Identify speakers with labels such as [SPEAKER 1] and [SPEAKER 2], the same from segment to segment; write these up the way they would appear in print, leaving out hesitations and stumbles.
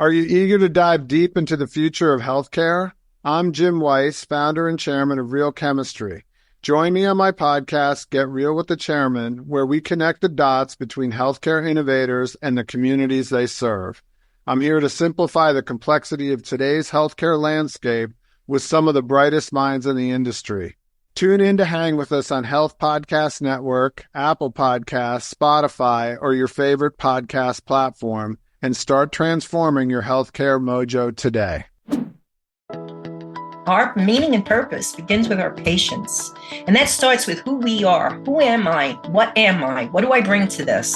[SPEAKER 1] Are you eager to dive deep into the future of healthcare? I'm Jim Weiss, founder and chairman of Real Chemistry. Join me on my podcast, Get Real with the Chairman, where we connect the dots between healthcare innovators and the communities they serve. I'm here to simplify the complexity of today's healthcare landscape with some of the brightest minds in the industry. Tune in to hang with us on Health Podcast Network, Apple Podcasts, Spotify, or your favorite podcast platform, and start transforming your healthcare mojo today.
[SPEAKER 2] Our meaning and purpose begins with our patients. And that starts with who we are. Who am I? What am I? What do I bring to this?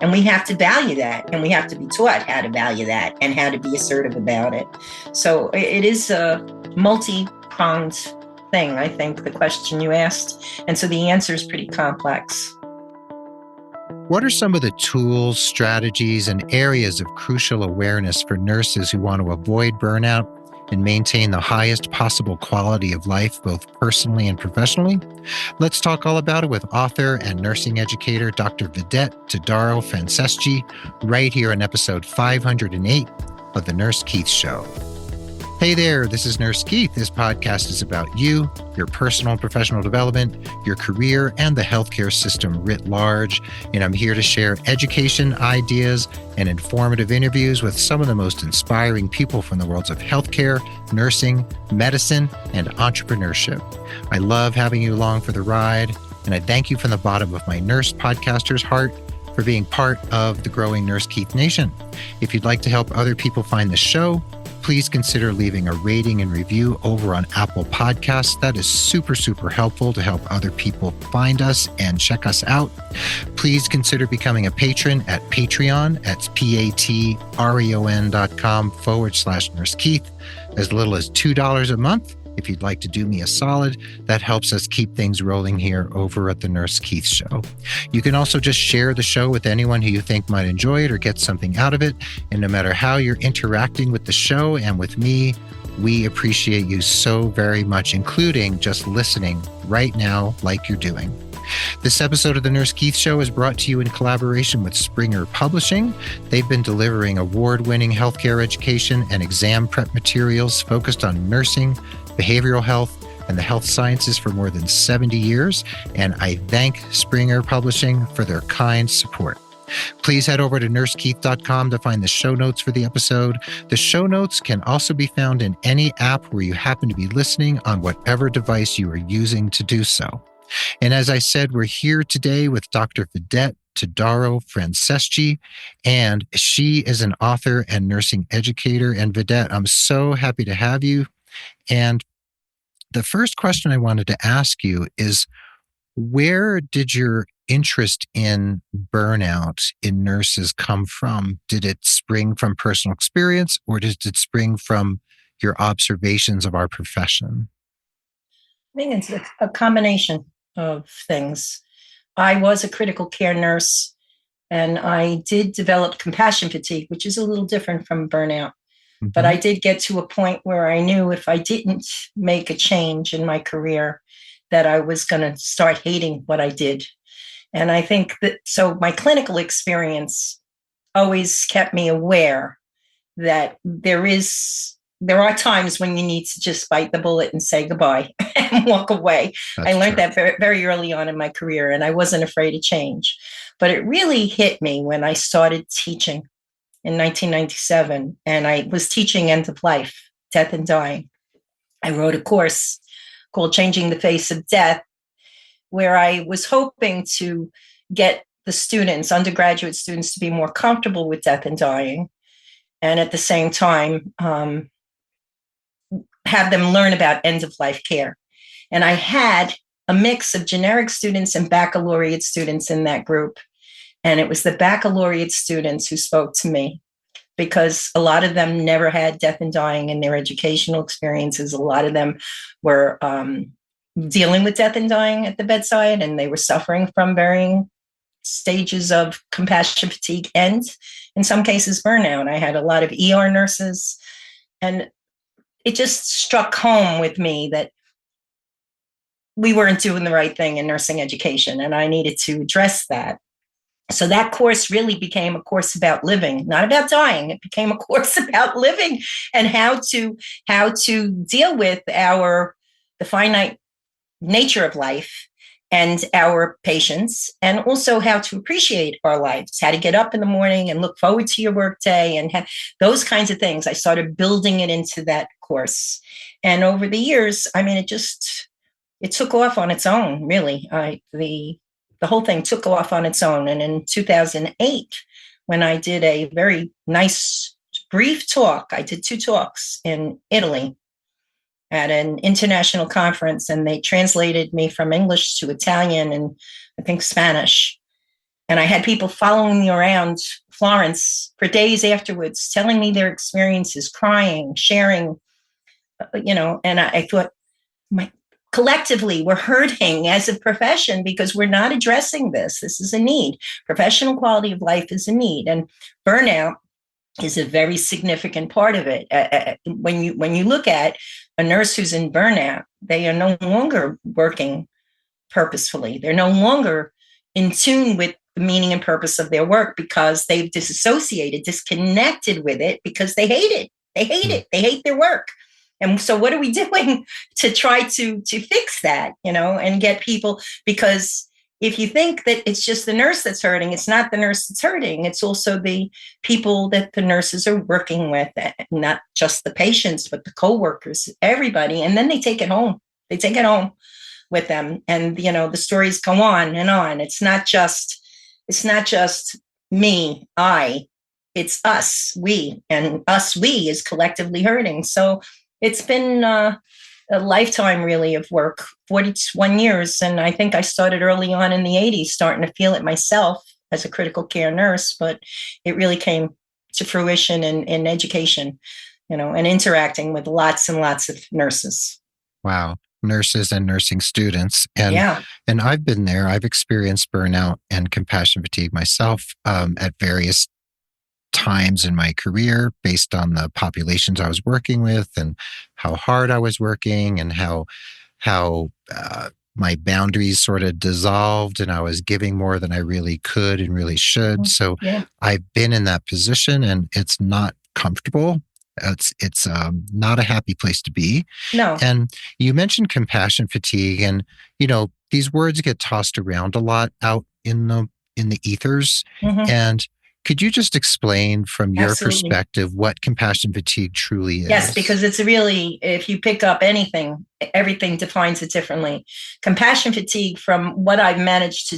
[SPEAKER 2] And we have to value that. And we have to be taught how to value that and how to be assertive about it. So it is a multi-pronged thing, I think, the question you asked. And so the answer is pretty complex.
[SPEAKER 3] What are some of the tools, strategies, and areas of crucial awareness for nurses who want to avoid burnout and maintain the highest possible quality of life, both personally and professionally? Let's talk all about it with author and nursing educator, Dr. Vidette Todaro-Franceschi, right here in episode 508 of The Nurse Keith Show. Hey there, this is Nurse Keith. This podcast is about you, your personal and professional development, your career, and the healthcare system writ large. And I'm here to share education, ideas, and informative interviews with some of the most inspiring people from the worlds of healthcare, nursing, medicine, and entrepreneurship. I love having you along for the ride, and I thank you from the bottom of my nurse podcaster's heart for being part of the growing Nurse Keith Nation. If you'd like to help other people find the show, please consider leaving a rating and review over on Apple Podcasts. That is super, super helpful to help other people find us and check us out. Please consider becoming a patron at Patreon. That's patreon.com/Nurse Keith. As little as $2 a month. If you'd like to do me a solid, that helps us keep things rolling here over at the Nurse Keith Show. You can also just share the show with anyone who you think might enjoy it or get something out of it. And no matter how you're interacting with the show and with me, we appreciate you so very much, including just listening right now like you're doing. This episode of the Nurse Keith Show is brought to you in collaboration with Springer Publishing. They've been delivering award-winning healthcare education and exam prep materials focused on nursing, behavioral health, and the health sciences for more than 70 years, and I thank Springer Publishing for their kind support. Please head over to nursekeith.com to find the show notes for the episode. The show notes can also be found in any app where you happen to be listening on whatever device you are using to do so. And as I said, we're here today with Dr. Vidette Todaro-Franceschi, and she is an author and nursing educator. And Vidette, I'm so happy to have you. And the first question I wanted to ask you is, where did your interest in burnout in nurses come from? Did it spring from personal experience, or did it spring from your observations of our profession?
[SPEAKER 2] I think it's a combination of things. I was a critical care nurse, and I did develop compassion fatigue, which is a little different from burnout. But I did get to a point where I knew if I didn't make a change in my career, that I was going to start hating what I did. And I think that, so my clinical experience always kept me aware that there are times when you need to just bite the bullet and say goodbye and walk away. I learned that very, very early on in my career, and I wasn't afraid of change. But it really hit me when I started teaching in 1997, and I was teaching end of life, death and dying. I wrote a course called Changing the Face of Death, where I was hoping to get the students, undergraduate students, to be more comfortable with death and dying, and at the same time, have them learn about end of life care. And I had a mix of generic students and baccalaureate students in that group. And it was the baccalaureate students who spoke to me, because a lot of them never had death and dying in their educational experiences. A lot of them were dealing with death and dying at the bedside, and they were suffering from varying stages of compassion fatigue and, in some cases, burnout. I had a lot of ER nurses, and it just struck home with me that we weren't doing the right thing in nursing education, and I needed to address that. So that course really became a course about living, not about dying. It became a course about living and how to deal with the finite nature of life and our patience, and also how to appreciate our lives, how to get up in the morning and look forward to your workday and those kinds of things. I started building it into that course. And over the years, I mean, it took off on its own, really. The whole thing took off on its own. And in 2008, when I did a very nice brief talk, I did 2 talks in Italy at an international conference, and they translated me from English to Italian and I think Spanish. And I had people following me around Florence for days afterwards, telling me their experiences, crying, sharing, and I thought, collectively, we're hurting as a profession because we're not addressing this. This is a need. Professional quality of life is a need. And burnout is a very significant part of it. When you look at a nurse who's in burnout, they are no longer working purposefully. They're no longer in tune with the meaning and purpose of their work because they've disconnected with it because they hate it. They hate it. They hate their work. And so what are we doing to try to fix that, and get people? Because if you think that it's just the nurse that's hurting, it's not the nurse that's hurting. It's also the people that the nurses are working with, not just the patients, but the coworkers, everybody. And then they take it home. They take it home with them. And, the stories go on and on. It's not just me, it's us, we, and us, we is collectively hurting. So it's been a lifetime, really, of work, 41 years. And I think I started early on in the 80s, starting to feel it myself as a critical care nurse, but it really came to fruition in education, and interacting with lots and lots of nurses.
[SPEAKER 3] Wow. Nurses and nursing students. And I've been there. I've experienced burnout and compassion fatigue myself at various times in my career based on the populations I was working with and how hard I was working and how my boundaries sort of dissolved and I was giving more than I really could and really should. So I've been in that position and it's not comfortable. It's not a happy place to be.
[SPEAKER 2] No.
[SPEAKER 3] And you mentioned compassion fatigue, and these words get tossed around a lot out in the ethers. Mm-hmm. And could you just explain from your perspective what compassion fatigue truly is?
[SPEAKER 2] Yes, because it's really, if you pick up anything, everything defines it differently. Compassion fatigue, from what I've managed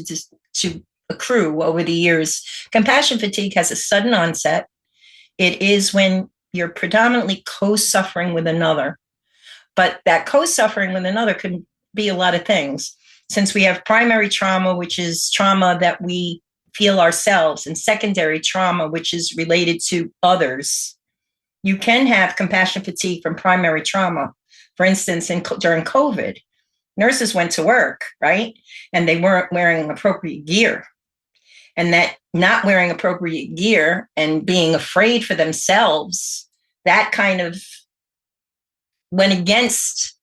[SPEAKER 2] to accrue over the years, compassion fatigue has a sudden onset. It is when you're predominantly co-suffering with another. But that co-suffering with another could be a lot of things. Since we have primary trauma, which is trauma that we feel ourselves, and secondary trauma, which is related to others, you can have compassion fatigue from primary trauma. For instance, during COVID, nurses went to work, right? And they weren't wearing appropriate gear. And that not wearing appropriate gear and being afraid for themselves, that kind of went against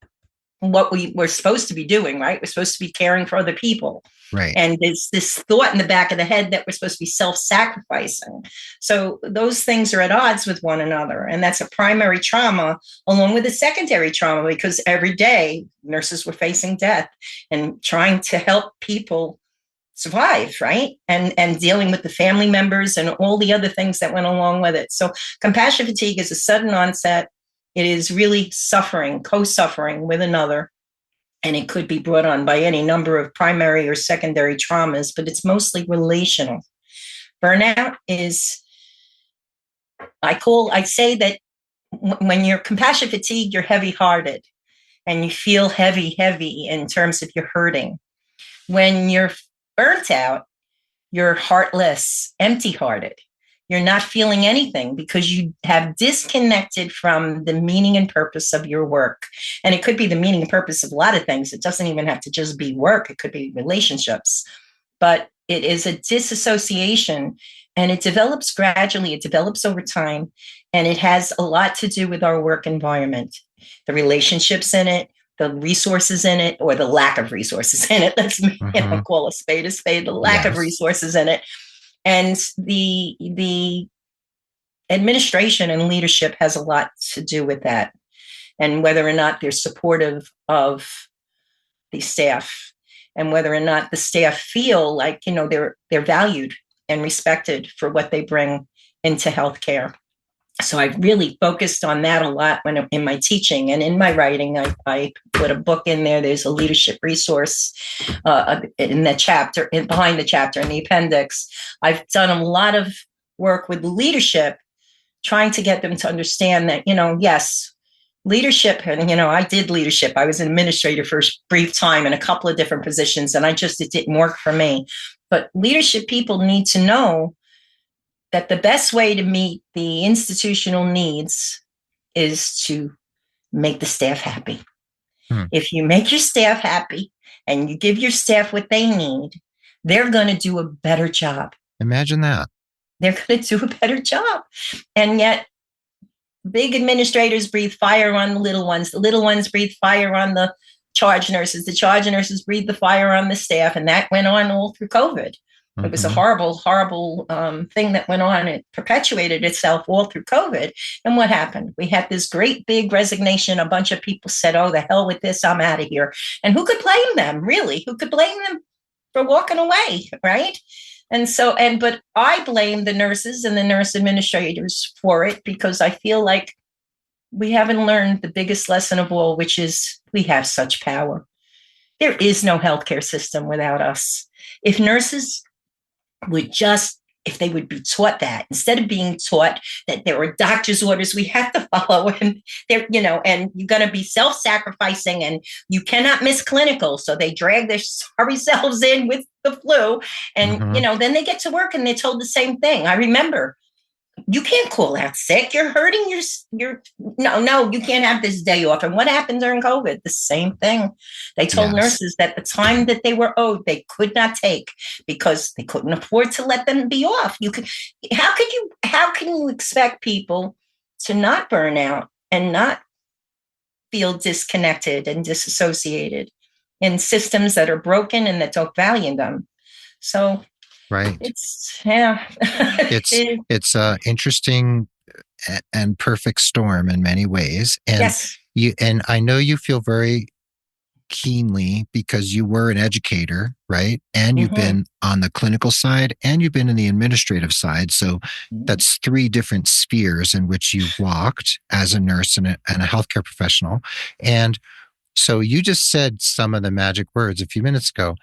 [SPEAKER 2] what we were supposed to be doing, right? We're supposed to be caring for other people.
[SPEAKER 3] Right.
[SPEAKER 2] And there's this thought in the back of the head that we're supposed to be self-sacrificing. So those things are at odds with one another. And that's a primary trauma along with a secondary trauma, because every day nurses were facing death and trying to help people survive, right? And dealing with the family members and all the other things that went along with it. So compassion fatigue is a sudden onset. It is really suffering, co-suffering with another. And it could be brought on by any number of primary or secondary traumas, but it's mostly relational. Burnout is, I say that when you're compassion fatigued, you're heavy-hearted and you feel heavy in terms of you're hurting. When you're burnt out, you're heartless, empty-hearted. You're not feeling anything because you have disconnected from the meaning and purpose of your work. And it could be the meaning and purpose of a lot of things. It doesn't even have to just be work. It could be relationships. But it is a disassociation, and it develops gradually. It develops over time. And it has a lot to do with our work environment, the relationships in it, the resources in it, or the lack of resources in it. Let's call a spade, the lack of resources in it. And the administration and leadership has a lot to do with that, and whether or not they're supportive of the staff, and whether or not the staff feel like, they're valued and respected for what they bring into healthcare. So I really focused on that a lot in my teaching and in my writing. I put a book in there. There's a leadership resource in the chapter, behind the chapter in the appendix. I've done a lot of work with leadership, trying to get them to understand that, yes, leadership, and, I did leadership. I was an administrator for a brief time in a couple of different positions, and it didn't work for me. But leadership people need to know that the best way to meet the institutional needs is to make the staff happy. If you make your staff happy and you give your staff what they need, they're going to do a better job.
[SPEAKER 3] Imagine that.
[SPEAKER 2] They're going to do a better job. And yet, big administrators breathe fire on the little ones. The little ones breathe fire on the charge nurses. The charge nurses breathe the fire on the staff. And that went on all through COVID. It was a horrible, horrible thing that went on. It perpetuated itself all through COVID. And what happened? We had this great big resignation. A bunch of people said, oh, the hell with this, I'm out of here. And who could blame them, really? Who could blame them for walking away, right? But I blame the nurses and the nurse administrators for it, because I feel like we haven't learned the biggest lesson of all, which is we have such power. There is no healthcare system without us. If nurses if they would be taught that, instead of being taught that there are doctor's orders we have to follow, and and you're going to be self-sacrificing and you cannot miss clinical. So they drag their sorry selves in with the flu, and, then they get to work and they're told the same thing. I remember, you can't call out sick. You're hurting no, you can't have this day off. And what happened during COVID? The same thing. They told nurses that the time that they were owed, they could not take because they couldn't afford to let them be off. How can you expect people to not burn out and not feel disconnected and disassociated in systems that are broken and that don't value them? So
[SPEAKER 3] right.
[SPEAKER 2] It's
[SPEAKER 3] a interesting and perfect storm in many ways. And
[SPEAKER 2] yes.
[SPEAKER 3] And I know you feel very keenly because you were an educator, right? And you've been on the clinical side and you've been in the administrative side. So that's 3 different spheres in which you've walked as a nurse and a healthcare professional. And so you just said some of the magic words a few minutes ago.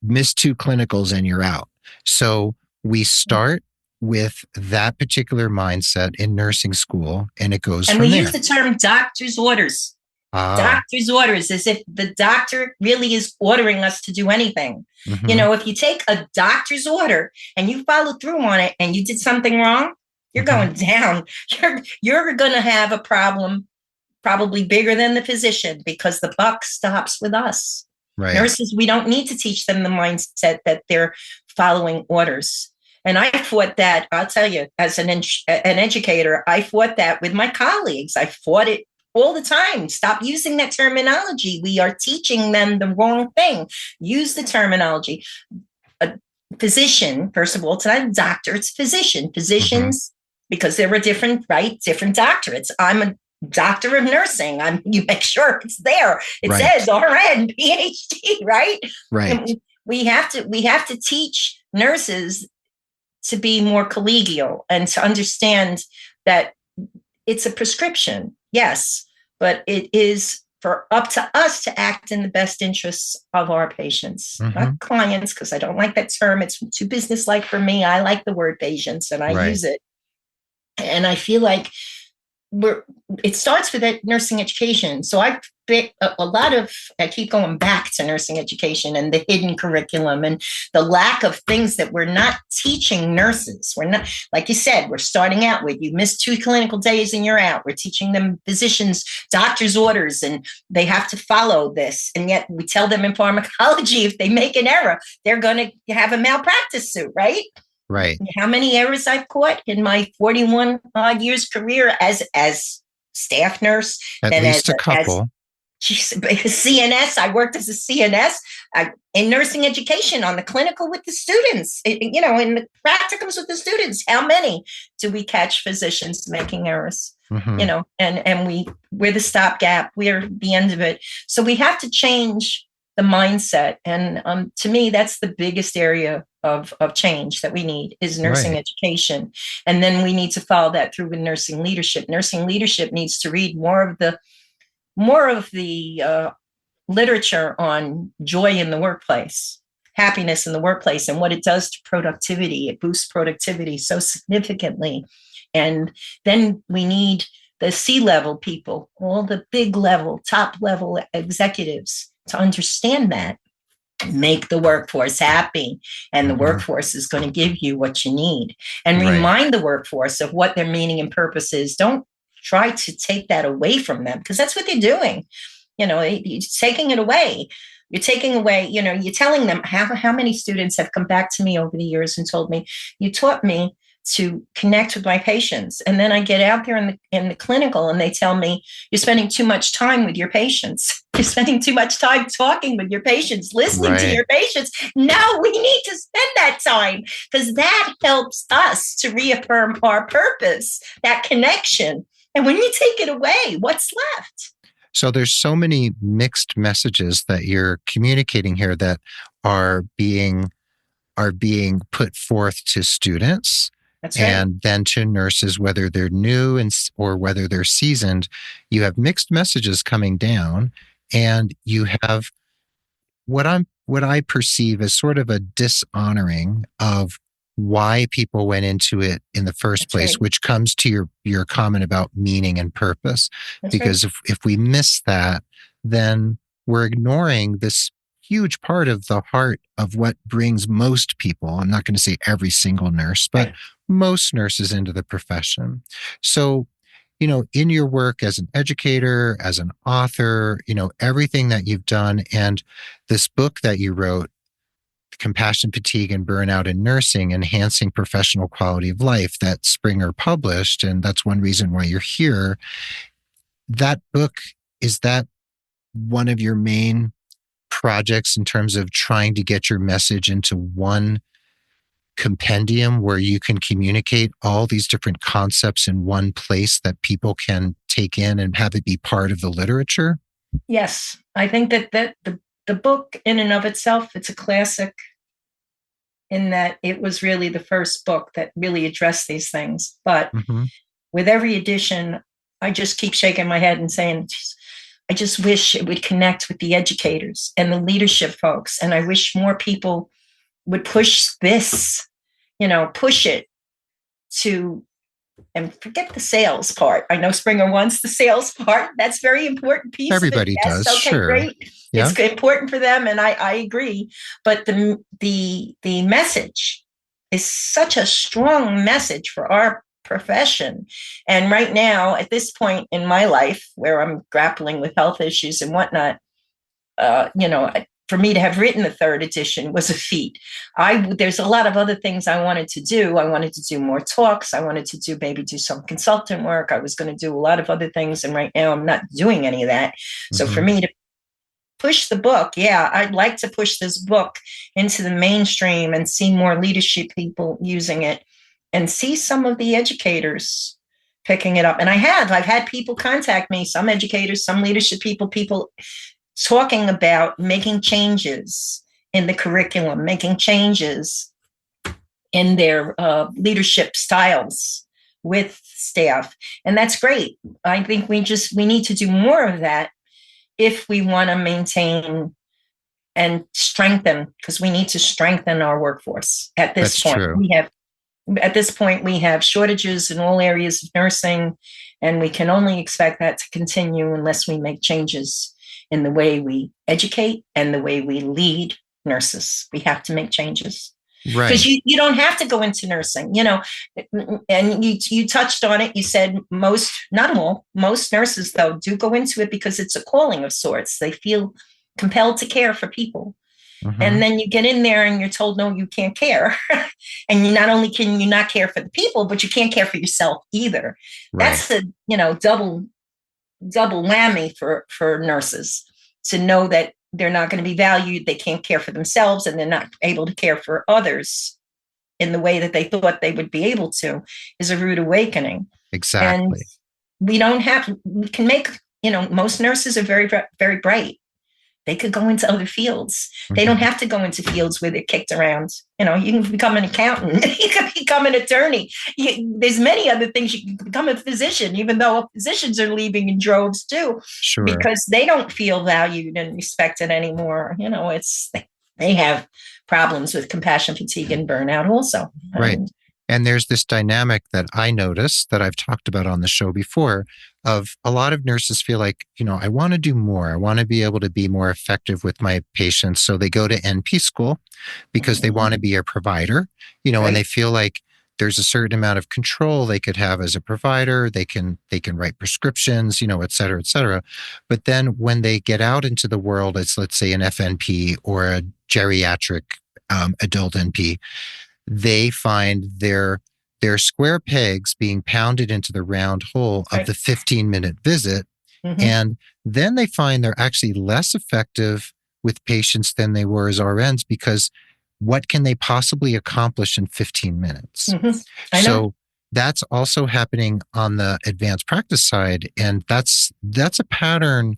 [SPEAKER 3] Miss 2 clinicals and you're out. So we start with that particular mindset in nursing school, and it goes from there. And we
[SPEAKER 2] use the term doctor's orders. Doctor's orders, as if the doctor really is ordering us to do anything. If you take a doctor's order and you follow through on it and you did something wrong, you're going down. You're going to have a problem, probably bigger than the physician, because the buck stops with us. Right. Nurses, we don't need to teach them the mindset that they're following orders. And I fought that, I'll tell you, as an educator, I fought that with my colleagues. I fought it all the time. Stop using that terminology. We are teaching them the wrong thing. Use the terminology. A physician, first of all, it's not a doctor, it's physician. Physicians, because there are different doctorates. I'm a doctor of nursing. You make sure it's there. It says RN, PhD, right?
[SPEAKER 3] Right.
[SPEAKER 2] And we have to teach nurses to be more collegial and to understand that it's a prescription, yes, but it is up to us to act in the best interests of our patients, not clients, because I don't like that term. It's too businesslike for me. I like the word patients, and I use it. And I feel like it starts with nursing education. So I keep going back to nursing education and the hidden curriculum and the lack of things that we're not teaching nurses. We're not, like you said, we're starting out with, you miss 2 clinical days and you're out. We're teaching them physicians, doctor's orders, and they have to follow this. And yet we tell them in pharmacology, if they make an error, they're going to have a malpractice suit, right?
[SPEAKER 3] Right.
[SPEAKER 2] How many errors I've caught in my 41 odd years career as staff nurse.
[SPEAKER 3] At least a couple.
[SPEAKER 2] She's CNS. I worked as a CNS in nursing education on the clinical with the students, in the practicums with the students. How many do we catch physicians making errors?
[SPEAKER 3] Mm-hmm.
[SPEAKER 2] And we're the stopgap. We're the end of it. So we have to change the mindset. And to me, that's the biggest area of change that we need is nursing education. And then we need to follow that through with nursing leadership. Nursing leadership needs to read more of the literature on joy in the workplace, happiness in the workplace, and what it does to productivity. It boosts productivity so significantly. And then we need the C-level people, all the big level, top level executives to understand that, make the workforce happy. And the workforce is going to give you what you need. And remind the workforce of what their meaning and purpose is. Don't try to take that away from them, because that's what they're doing. You're taking it away. You're taking away, you're telling them how many students have come back to me over the years and told me, you taught me to connect with my patients. And then I get out there in the clinical and they tell me, you're spending too much time with your patients. You're spending too much time talking with your patients, listening to your patients. No, we need to spend that time, because that helps us to reaffirm our purpose, that connection. And when you take it away, what's left?
[SPEAKER 3] So there's so many mixed messages that you're communicating here that are being put forth to students.
[SPEAKER 2] That's right.
[SPEAKER 3] And then to nurses, whether they're new or whether they're seasoned. You have mixed messages coming down, and you have what I perceive as sort of a dishonoring of why people went into it in the first place, which comes to your comment about meaning and purpose. Because if we miss that, then we're ignoring this huge part of the heart of what brings most people, I'm not going to say every single nurse, but most nurses into the profession. So, in your work as an educator, as an author, everything that you've done, and this book that you wrote, Compassion, Fatigue, and Burnout in Nursing, Enhancing Professional Quality of Life, that Springer published, and that's one reason why you're here. That book, is that one of your main projects in terms of trying to get your message into one compendium where you can communicate all these different concepts in one place that people can take in and have it be part of the literature?
[SPEAKER 2] Yes. I think that the book in and of itself, it's a classic in that it was really the first book that really addressed these things. But with every edition, I just keep shaking my head and saying, I just wish it would connect with the educators and the leadership folks. And I wish more people would push this, push it to, and forget the sales part. I know Springer wants the sales part. That's very important piece.
[SPEAKER 3] Everybody does. Okay, sure.
[SPEAKER 2] Great. Yeah. It's important for them. And I agree. But the message is such a strong message for our profession. And right now, at this point in my life where I'm grappling with health issues and whatnot, for me to have written the third edition was a feat. There's a lot of other things I wanted to do. I wanted to do more talks. I wanted to do some consultant work. I was going to do a lot of other things. And right now I'm not doing any of that. So for me to push the book, I'd like to push this book into the mainstream and see more leadership people using it and see some of the educators picking it up. And I've had people contact me, some educators, some leadership people talking about making changes in the curriculum, making changes in their leadership styles with staff. And that's great. I think we need to do more of that if we want to maintain and strengthen, because we need to strengthen our workforce at this point. True. At this point, we have shortages in all areas of nursing, and we can only expect that to continue unless we make changes in the way we educate and the way we lead nurses. We have to make changes. Right. Because you don't have to go into nursing, and you touched on it. You said most, not all, most nurses, though, do go into it because it's a calling of sorts. They feel compelled to care for people. And then you get in there and you're told, no, you can't care. And not only can you not care for the people, but you can't care for yourself either. Right. That's the, double whammy for nurses to know that they're not going to be valued, they can't care for themselves, and they're not able to care for others in the way that they thought they would be able to, is a rude awakening.
[SPEAKER 3] Exactly.
[SPEAKER 2] And we can make, most nurses are very, very bright. They could go into other fields. They don't have to go into fields where they're kicked around. You can become an accountant. You can become an attorney. There's many other things. You can become a physician, even though physicians are leaving in droves too,
[SPEAKER 3] Sure.
[SPEAKER 2] because they don't feel valued and respected anymore. They have problems with compassion fatigue and burnout also.
[SPEAKER 3] Right. And there's this dynamic that I notice that I've talked about on the show before of a lot of nurses feel like, I want to do more. I want to be able to be more effective with my patients. So they go to NP school because they want to be a provider,
[SPEAKER 2] Right.
[SPEAKER 3] and they feel like there's a certain amount of control they could have as a provider. They can write prescriptions, et cetera, et cetera. But then when they get out into the world as, let's say, an FNP or a geriatric adult NP, they find their square pegs being pounded into the round hole of the 15-minute visit. Mm-hmm. And then they find they're actually less effective with patients than they were as RNs, because what can they possibly accomplish in 15 minutes?
[SPEAKER 2] Mm-hmm. I know.
[SPEAKER 3] So that's also happening on the advanced practice side. And that's a pattern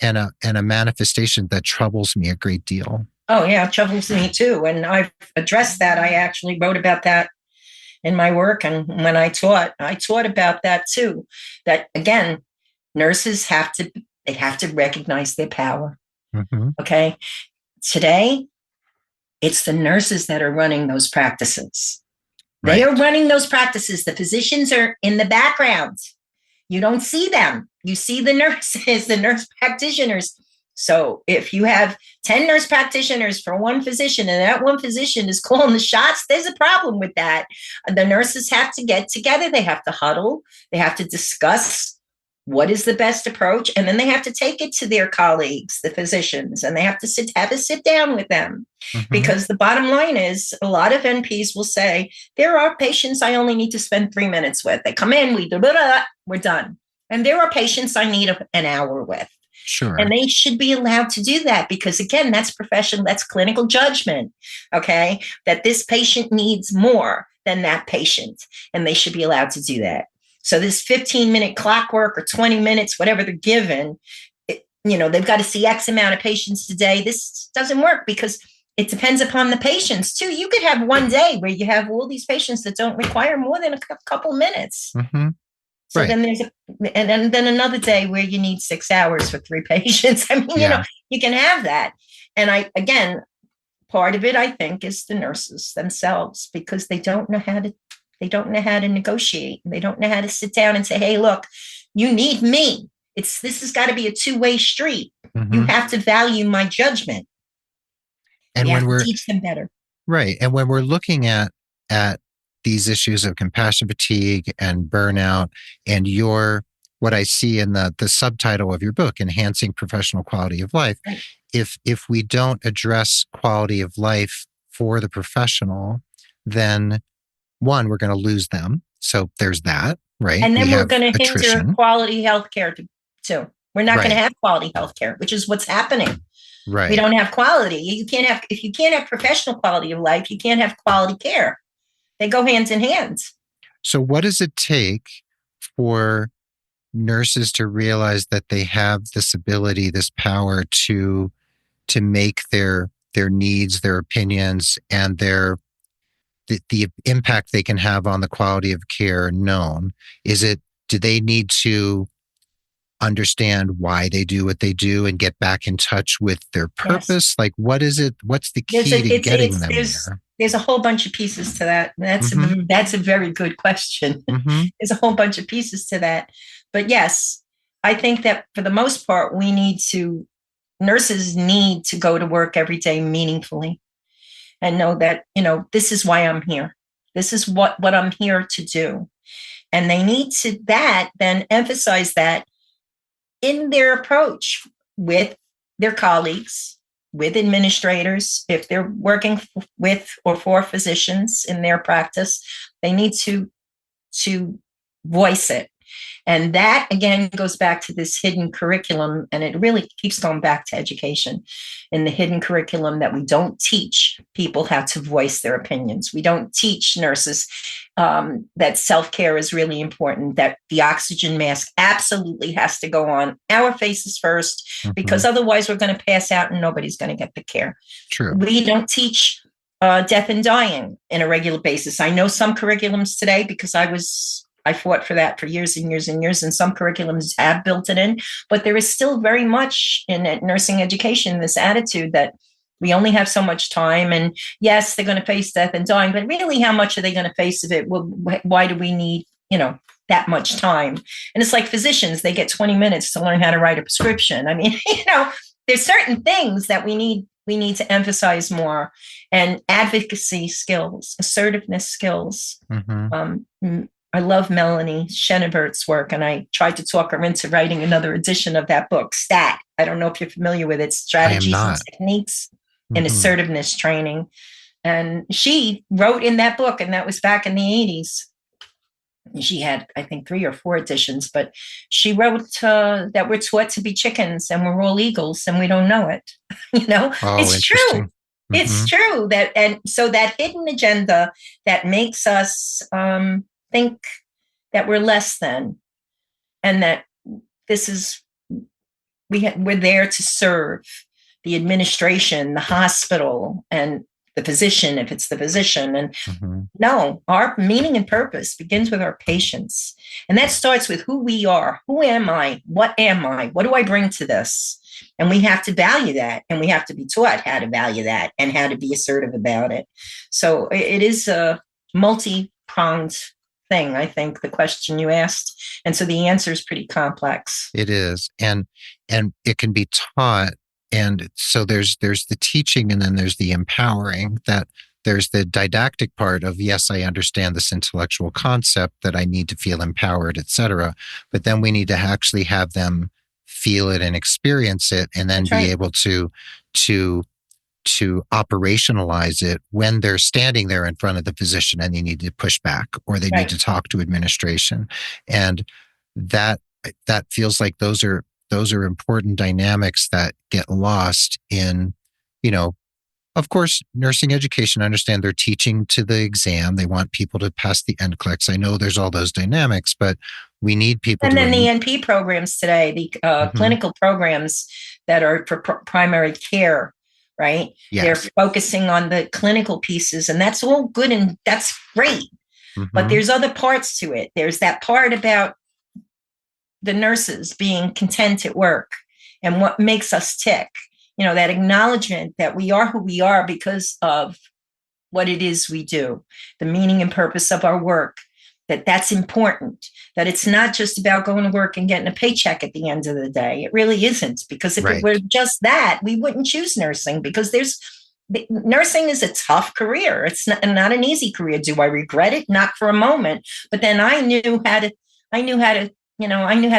[SPEAKER 3] and a manifestation that troubles me a great deal.
[SPEAKER 2] Oh, yeah, it troubles me too. And I've addressed that. I actually wrote about that in my work. And when I taught about that too. That, again, nurses have to recognize their power.
[SPEAKER 3] Mm-hmm.
[SPEAKER 2] Okay. Today, it's the nurses that are running those practices.
[SPEAKER 3] Right.
[SPEAKER 2] They are running those practices. The physicians are in the background. You don't see them. You see the nurses, the nurse practitioners. So if you have 10 nurse practitioners for one physician and that one physician is calling the shots, there's a problem with that. The nurses have to get together. They have to huddle. They have to discuss what is the best approach. And then they have to take it to their colleagues, the physicians, and they have to have a sit down with them. Mm-hmm. Because the bottom line is a lot of NPs will say, there are patients I only need to spend 3 minutes with. They come in, we're done. And there are patients I need an hour with.
[SPEAKER 3] Sure.
[SPEAKER 2] And they should be allowed to do that because, again, that's professional, that's clinical judgment, okay, that this patient needs more than that patient, and they should be allowed to do that. So this 15-minute clockwork or 20 minutes, whatever they're given, they've got to see X amount of patients a day. This doesn't work because it depends upon the patients, too. You could have one day where you have all these patients that don't require more than a couple minutes.
[SPEAKER 3] Mm-hmm.
[SPEAKER 2] So
[SPEAKER 3] right.
[SPEAKER 2] then then another day where you need 6 hours for 3 patients. I mean, you can have that. And part of it, I think, is the nurses themselves, because they don't know how to negotiate. They don't know how to sit down and say, hey, look, you need me. This has got to be a two-way street. Mm-hmm. You have to value my judgment.
[SPEAKER 3] And
[SPEAKER 2] you have to teach them better.
[SPEAKER 3] Right. And when we're looking at these issues of compassion fatigue and burnout, and what I see in the subtitle of your book, Enhancing Professional Quality of Life,
[SPEAKER 2] right.
[SPEAKER 3] if we don't address quality of life for the professional, then one, we're going to lose them. So there's that, right?
[SPEAKER 2] And then we're going to hinder quality healthcare too. We're not going to have quality healthcare, which is what's happening.
[SPEAKER 3] Right.
[SPEAKER 2] We don't have quality. If you can't have professional quality of life, you can't have quality care. They go hand in hand.
[SPEAKER 3] So what does it take for nurses to realize that they have this ability, this power to make their needs, their opinions, and the impact they can have on the quality of care known? Do they need to understand why they do what they do and get back in touch with their purpose? Yes. Like, what is it? What's the key to getting them there?
[SPEAKER 2] There's a whole bunch of pieces to that. That's a very good question.
[SPEAKER 3] Mm-hmm.
[SPEAKER 2] There's a whole bunch of pieces to that. But yes, I think that for the most part, nurses need to go to work every day meaningfully and know that, this is why I'm here. This is what I'm here to do. And they need to then emphasize that in their approach with their colleagues, with administrators, if they're working with or for physicians in their practice, they need to voice it. And that, again, goes back to this hidden curriculum. And it really keeps going back to education in the hidden curriculum, that we don't teach people how to voice their opinions. We don't teach nurses that self-care is really important, that the oxygen mask absolutely has to go on our faces first, because otherwise we're going to pass out and nobody's going to get the care.
[SPEAKER 3] True.
[SPEAKER 2] We don't teach death and dying in a regular basis. I know some curriculums today, because I fought for that for years and years and years, and some curriculums have built it in, but there is still very much in nursing education this attitude that we only have so much time, and yes, they're going to face death and dying, but really, how much are they going to face of it? Well, why do we need, that much time? And it's like physicians, they get 20 minutes to learn how to write a prescription. I mean, there's certain things that we need to emphasize more, and advocacy skills, assertiveness skills. I love Melanie Chenevert's work, and I tried to talk her into writing another edition of that book, STAT. I don't know if you're familiar with it, Strategies and Techniques in Assertiveness Training. And she wrote in that book, and that was back in the 80s. She had, I think, 3 or 4 editions, but she wrote that we're taught to be chickens and we're all eagles and we don't know it. It's true. It's true that, and so that hidden agenda that makes us think that we're less than, and that we're there to serve the administration, the hospital, and the physician, if it's the physician. And no, our meaning and purpose begins with our patients. And that starts with who we are. Who am I? What am I? What do I bring to this? And we have to value that, and we have to be taught how to value that and how to be assertive about it. So it is a multi-pronged thing, I think, the question you asked. And so the answer is pretty complex.
[SPEAKER 3] It is. And it can be taught. And so there's the teaching, and then there's the empowering. That there's the didactic part of, yes, I understand this intellectual concept that I need to feel empowered, etc. But then we need to actually have them feel it and experience it, and then be able to operationalize it when they're standing there in front of the physician and they need to push back, or they need to talk to administration. And that feels like those are important dynamics that get lost in, of course, nursing education. I understand they're teaching to the exam. They want people to pass the NCLEX. I know there's all those dynamics, but we need people.
[SPEAKER 2] And then the NP programs today, the clinical programs that are for primary care, right? Yes. They're focusing on the clinical pieces, and that's all good and that's great. But there's other parts to it. There's that part about the nurses being content at work and what makes us tick. That acknowledgement that we are who we are because of what it is we do, the meaning and purpose of our work, that's important, that it's not just about going to work and getting a paycheck at the end of the day. It really isn't, because if it were just that, we wouldn't choose nursing, because nursing is a tough career. It's not an easy career. Do I regret it? Not for a moment. But then I knew how to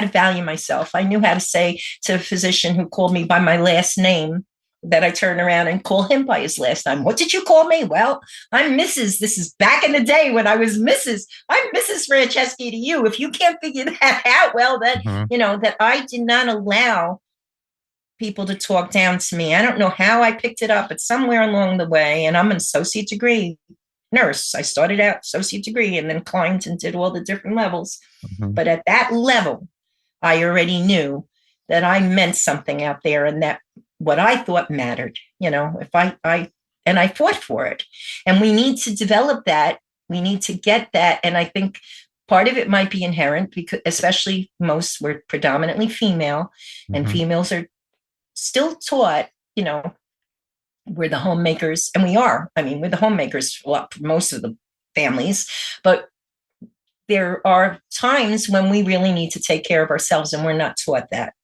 [SPEAKER 2] value myself. I knew how to say to a physician who called me by my last name, that I turn around and call him by his last name. What did you call me? Well, I'm Mrs. This is back in the day when I was Mrs. I'm Mrs. Franceschi to you. If you can't figure that out, well, that, that I did not allow people to talk down to me. I don't know how I picked it up, but somewhere along the way, and I'm an associate degree nurse. I started out associate degree and then climbed and did all the different levels. But at that level, I already knew that I meant something out there, and that what I thought mattered, if I fought for it. And we need to develop that. We need to get that. And I think part of it might be inherent, because especially we're predominantly female, and females are still taught, we're the homemakers, and we are. I mean, we're the homemakers for most of the families, but there are times when we really need to take care of ourselves, and we're not taught that.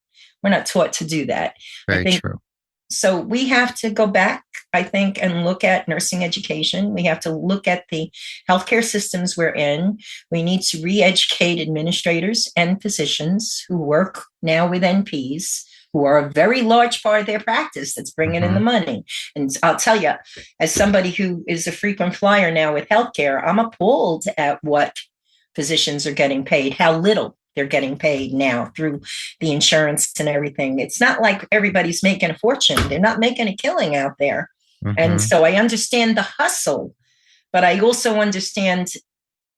[SPEAKER 2] We're not taught to do that.
[SPEAKER 3] Very true.
[SPEAKER 2] So we have to go back, I think, and look at nursing education. We have to look at the healthcare systems we're in. We need to re-educate administrators and physicians who work now with NPs, who are a very large part of their practice that's bringing in the money. And I'll tell you, as somebody who is a frequent flyer now with healthcare, I'm appalled at what physicians are getting paid, how little they're getting paid now through the insurance and everything. It's not like everybody's making a fortune. They're not making a killing out there. And so I understand the hustle, but I also understand,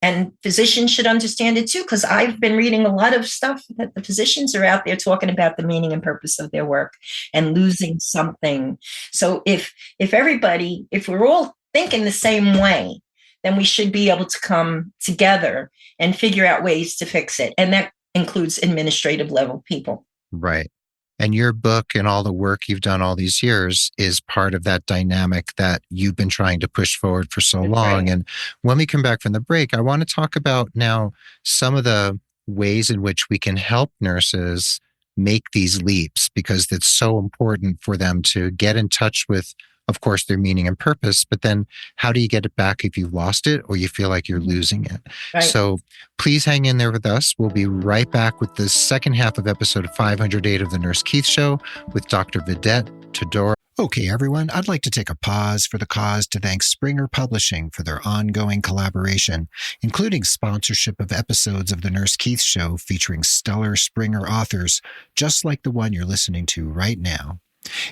[SPEAKER 2] and physicians should understand it too, because I've been reading a lot of stuff that the physicians are out there talking about the meaning and purpose of their work and losing something. So if we're all thinking the same way, then we should be able to come together and figure out ways to fix it. And that includes administrative level people.
[SPEAKER 3] Right. And your book and all the work you've done all these years is part of that dynamic that you've been trying to push forward for so long. Right. And when we come back from the break, I want to talk about now some of the ways in which we can help nurses make these leaps, because it's so important for them to get in touch with, of course, their meaning and purpose, but then how do you get it back if you've lost it or you feel like you're losing it? Right. So please hang in there with us. We'll be right back with the second half of episode 508 of The Nurse Keith Show with Dr. Vidette Todaro. Okay, everyone, I'd like to take a pause for the cause to thank Springer Publishing for their ongoing collaboration, including sponsorship of episodes of The Nurse Keith Show featuring stellar Springer authors, just like the one you're listening to right now.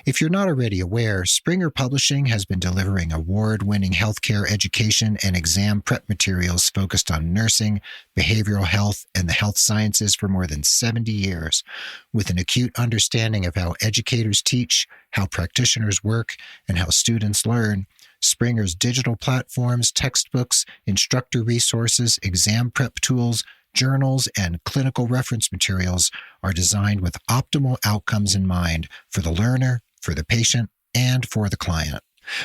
[SPEAKER 3] If you're not already aware, Springer Publishing has been delivering award-winning healthcare education and exam prep materials focused on nursing, behavioral health, and the health sciences for more than 70 years. With an acute understanding of how educators teach, how practitioners work, and how students learn, Springer's digital platforms, textbooks, instructor resources, exam prep tools, journals, and clinical reference materials are designed with optimal outcomes in mind for the learner, for the patient, and for the client.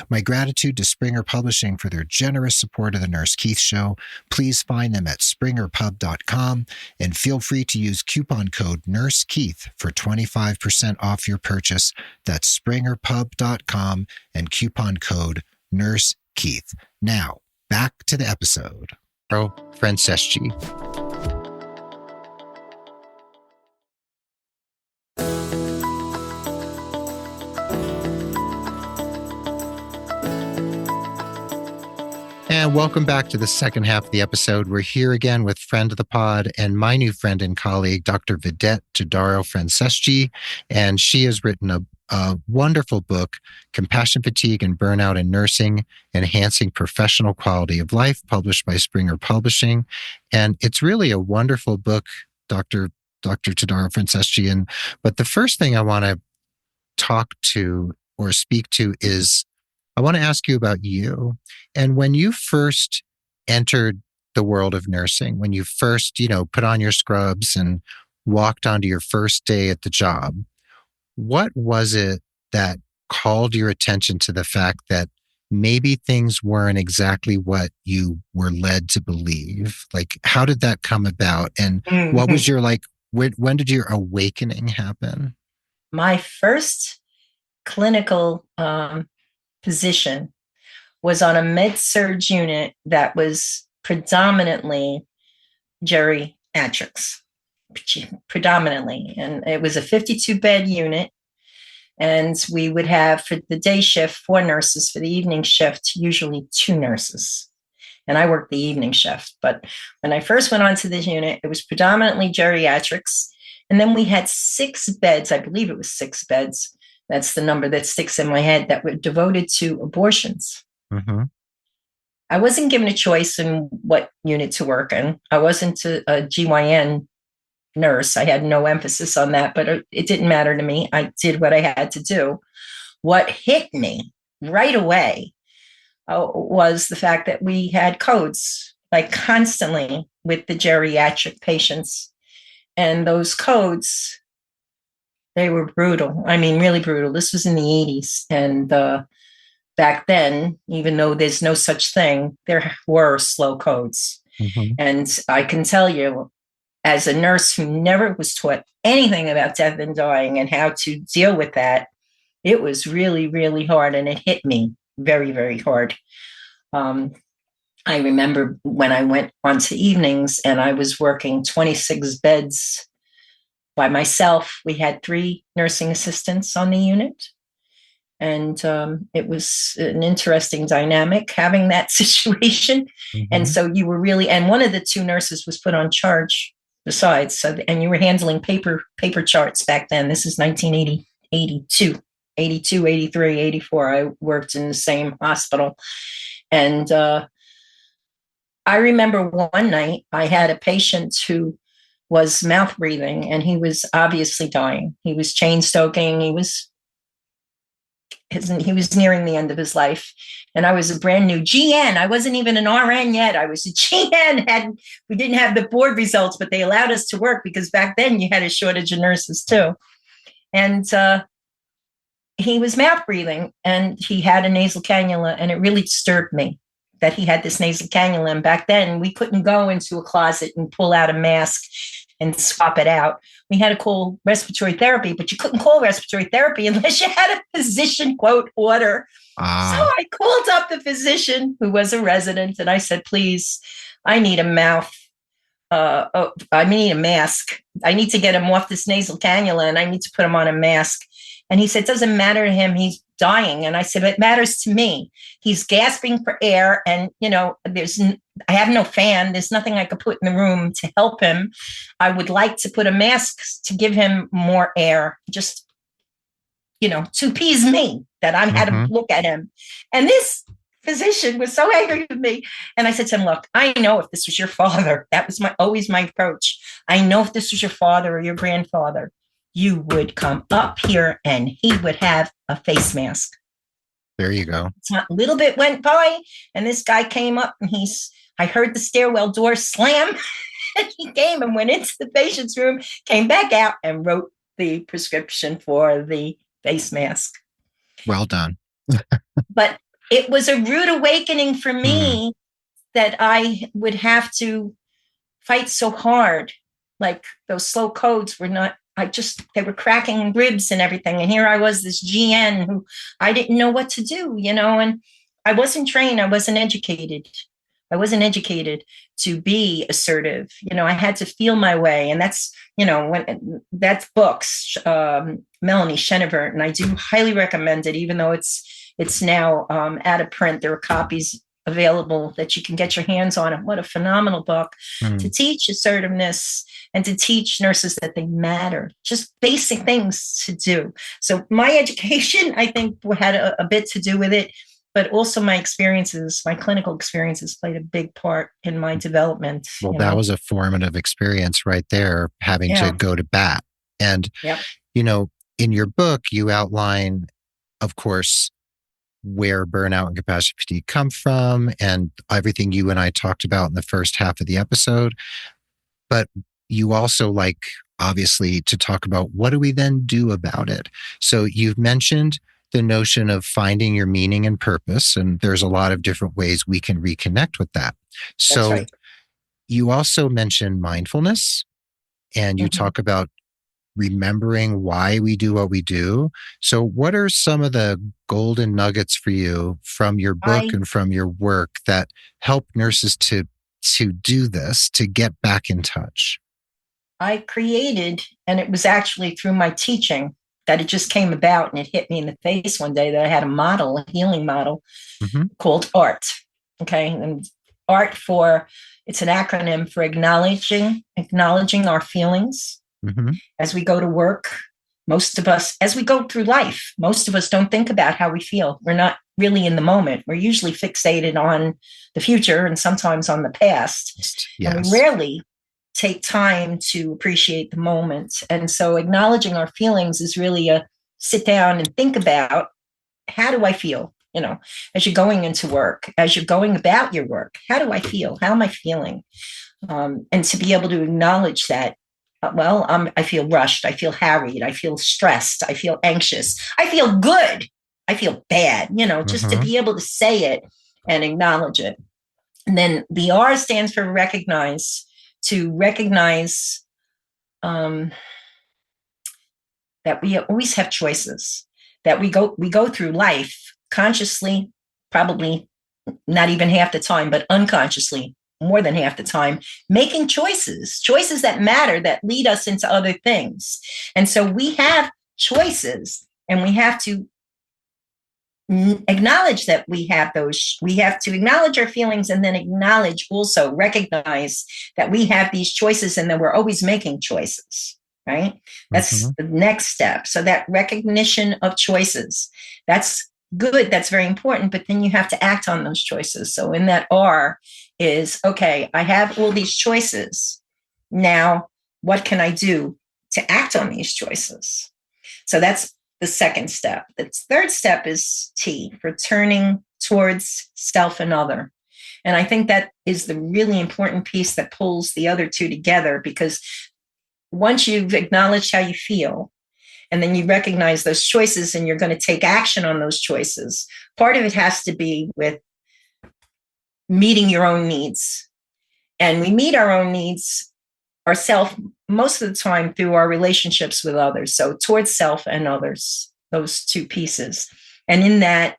[SPEAKER 3] My gratitude to Springer Publishing for their generous support of The Nurse Keith Show. Please find them at springerpub.com and feel free to use coupon code NurseKeith for 25% off your purchase. That's springerpub.com and coupon code NurseKeith. Now, back to the episode. Franceschi. And welcome back to the second half of the episode. We're here again with friend of the pod and my new friend and colleague, Dr. Vidette Todaro-Franceschi. And she has written a wonderful book, Compassion Fatigue and Burnout in Nursing, Enhancing Professional Quality of Life, published by Springer Publishing. And it's really a wonderful book, Dr. Todaro-Franceschi. But the first thing I want to talk to or speak to is, I want to ask you about you. And when you first entered the world of nursing, when you first, put on your scrubs and walked onto your first day at the job, what was it that called your attention to the fact that maybe things weren't exactly what you were led to believe? Like, how did that come about? And what was your, when did your awakening happen?
[SPEAKER 2] My first clinical position was on a med-surg unit that was predominantly geriatrics, predominantly. And it was a 52-bed unit. And we would have, for the day shift, 4 nurses. For the evening shift, usually 2 nurses. And I worked the evening shift. But when I first went onto this unit, it was predominantly geriatrics. And then we had 6 beds, I believe it was 6 beds. That's the number that sticks in my head, that were devoted to abortions. Mm-hmm. I wasn't given a choice in what unit to work in. I wasn't a GYN nurse. I had no emphasis on that, but it didn't matter to me. I did what I had to do. What hit me right away was the fact that we had codes, constantly with the geriatric patients. And those codes, they were brutal. I mean, really brutal. This was in the 80s. And back then, even though there's no such thing, there were slow codes. Mm-hmm. And I can tell you, as a nurse who never was taught anything about death and dying and how to deal with that, it was really, really hard. And it hit me very, very hard. I remember when I went onto evenings and I was working 26 beds by myself. We had 3 nursing assistants on the unit. And it was an interesting dynamic having that situation. Mm-hmm. And so you were really, and one of the 2 nurses was put on charge besides. So, and you were handling paper charts back then. This is 1980, 82, 82, 83, 84. I worked in the same hospital. And I remember one night I had a patient who was mouth breathing, and he was obviously dying. He was chain stoking. He was nearing the end of his life. And I was a brand new GN. I wasn't even an RN yet. I was a GN. We didn't have the board results, but they allowed us to work because back then you had a shortage of nurses too. And he was mouth breathing, and he had a nasal cannula, and it really disturbed me that he had this nasal cannula. And back then we couldn't go into a closet and pull out a mask and swap it out. We had to call respiratory therapy, but you couldn't call respiratory therapy unless you had a physician quote order. So I called up the physician who was a resident, and I said, please, I need a mask. I need to get him off this nasal cannula, and I need to put him on a mask. And he said, it doesn't matter to him. He's dying. And I said, it matters to me. He's gasping for air. And, I have no fan. There's nothing I could put in the room to help him. I would like to put a mask to give him more air, just, to appease me that I had to look at him. And this physician was so angry with me. And I said to him, look, I know if this was your father, that was always my approach. I know if this was your father or your grandfather, you would come up here and he would have a face mask.
[SPEAKER 3] There you go.
[SPEAKER 2] A little bit went by, and this guy came up, and I heard the stairwell door slam. And he came and went into the patient's room, came back out and wrote the prescription for the face mask.
[SPEAKER 3] Well done.
[SPEAKER 2] But it was a rude awakening for me that I would have to fight so hard. Like those slow codes were not, they were cracking ribs and everything. And here I was, this GN who I didn't know what to do, and I wasn't trained. I wasn't educated. To be assertive. I had to feel my way. And that's, that's books, Melanie Chenevert. And I do highly recommend it, even though it's now out of print. There are copies available that you can get your hands on. And what a phenomenal book to teach assertiveness and to teach nurses that they matter, just basic things to do. So my education, I think, had a bit to do with it, but also my clinical experiences played a big part in my development.
[SPEAKER 3] Well, that was a formative experience right there, having to go to bat. And, in your book, you outline, of course, where burnout and compassion fatigue come from and everything you and I talked about in the first half of the episode. But you also like, obviously, to talk about what do we then do about it? So you've mentioned the notion of finding your meaning and purpose, and there's a lot of different ways we can reconnect with that. So right. You also mentioned mindfulness, and you talk about remembering why we do what we do. So what are some of the golden nuggets for you from your book and from your work that help nurses to do this, to get back in touch?
[SPEAKER 2] I created, and it was actually through my teaching that it just came about, and it hit me in the face one day that I had a healing model called ART. Okay. And ART it's an acronym for acknowledging our feelings. As we go to work, most of us, as we go through life, most of us don't think about how we feel. We're not really in the moment. We're usually fixated on the future and sometimes on the past. Yes. And we rarely take time to appreciate the moment. And so acknowledging our feelings is really a sit down and think about, how do I feel? As you're going into work, as you're going about your work, how do I feel? How am I feeling? And to be able to acknowledge that, I feel rushed. I feel harried. I feel stressed. I feel anxious. I feel good. I feel bad, just to be able to say it and acknowledge it. And then the R stands for recognize, to recognize that we always have choices, that we go through life consciously, probably not even half the time, but unconsciously, more than half the time, making choices that matter, that lead us into other things. And so we have choices, and we have to acknowledge that we have those. We have to acknowledge our feelings, and then recognize that we have these choices and that we're always making choices, right? That's the next step. So that recognition of choices, that's good. That's very important. But then you have to act on those choices. So in that R is, okay, I have all these choices. Now, what can I do to act on these choices? So that's the second step. The third step is T, for turning towards self and other. And I think that is the really important piece that pulls the other two together, because once you've acknowledged how you feel, and then you recognize those choices and you're going to take action on those choices, part of it has to be with meeting your own needs. And we meet our own needs ourselves most of the time through our relationships with others. So towards self and others, those two pieces. And in that,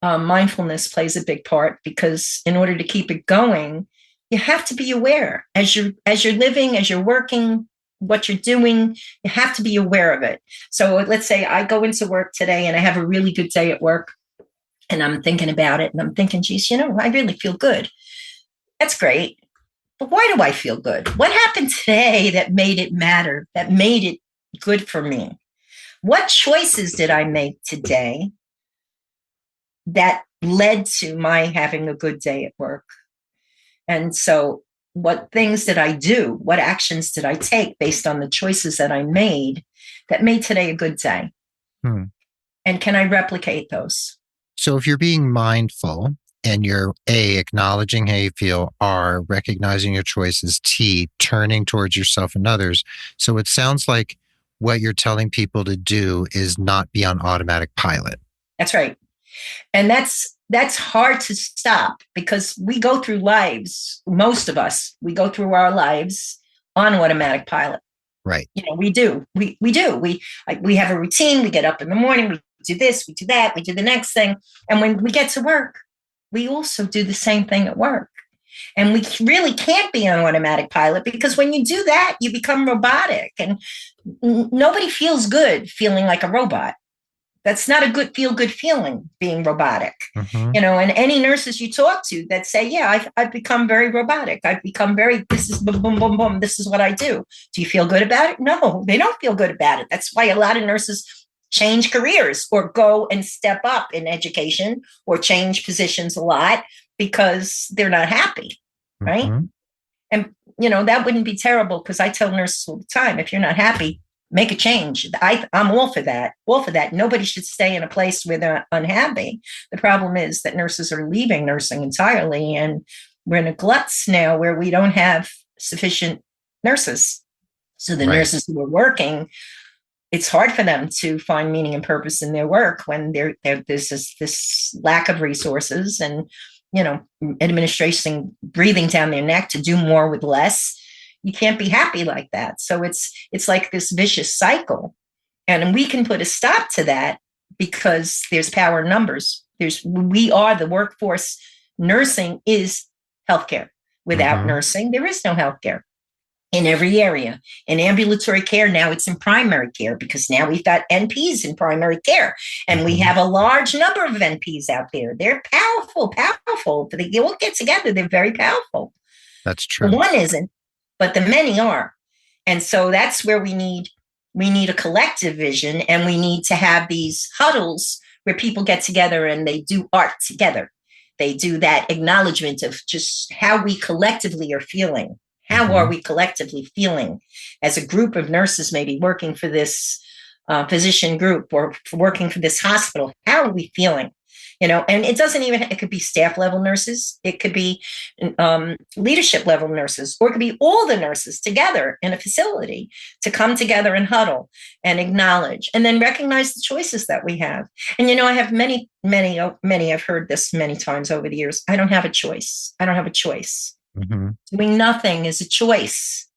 [SPEAKER 2] mindfulness plays a big part, because in order to keep it going, you have to be aware as you're living, as you're working, what you're doing, you have to be aware of it. So let's say I go into work today and I have a really good day at work, and I'm thinking about it and I'm thinking, geez, I really feel good. That's great. But why do I feel good? What happened today that made it matter, that made it good for me? What choices did I make today that led to my having a good day at work? And so what things did I do? What actions did I take based on the choices that I made that made today a good day? And can I replicate those?
[SPEAKER 3] So if you're being mindful, and you're A, acknowledging how you feel, R, recognizing your choices, T, turning towards yourself and others. So it sounds like what you're telling people to do is not be on automatic pilot.
[SPEAKER 2] That's right. And that's hard to stop, because we go through lives, most of us, we go through our lives on automatic pilot.
[SPEAKER 3] Right.
[SPEAKER 2] We do. We do. We have a routine. We get up in the morning, we do this, we do that, we do the next thing. And when we get to work, we also do the same thing at work. And we really can't be on automatic pilot, because when you do that, you become robotic, and nobody feels good feeling like a robot. That's not a feel good feeling, being robotic. And any nurses you talk to that say, yeah, I've become very robotic. I've become this is boom, boom, boom, boom. This is what I do. Do you feel good about it? No, they don't feel good about it. That's why a lot of nurses change careers or go and step up in education or change positions a lot, because they're not happy, right? And, that wouldn't be terrible, because I tell nurses all the time, if you're not happy, make a change. I'm all for that. Nobody should stay in a place where they're unhappy. The problem is that nurses are leaving nursing entirely, and we're in a glut now where we don't have sufficient nurses. So the nurses who are working, it's hard for them to find meaning and purpose in their work when there's this lack of resources, and administration breathing down their neck to do more with less. You can't be happy like that. So it's like this vicious cycle, and we can put a stop to that, because there's power in numbers. We are the workforce. Nursing is healthcare. Without nursing, there is no healthcare. In every area. In ambulatory care, now it's in primary care, because now we've got NPs in primary care, and we have a large number of NPs out there. They're powerful. They all get together. They're very powerful.
[SPEAKER 3] That's true.
[SPEAKER 2] The one isn't, but the many are. And so that's where we need a collective vision, and we need to have these huddles where people get together and they do art together. They do that acknowledgement of just how we collectively are feeling. How are we collectively feeling as a group of nurses, maybe working for this physician group or working for this hospital? How are we feeling? And it could be staff level nurses. It could be leadership level nurses, or it could be all the nurses together in a facility to come together and huddle and acknowledge, and then recognize the choices that we have. And, I have many, I've heard this many times over the years. I don't have a choice. Doing nothing is a choice.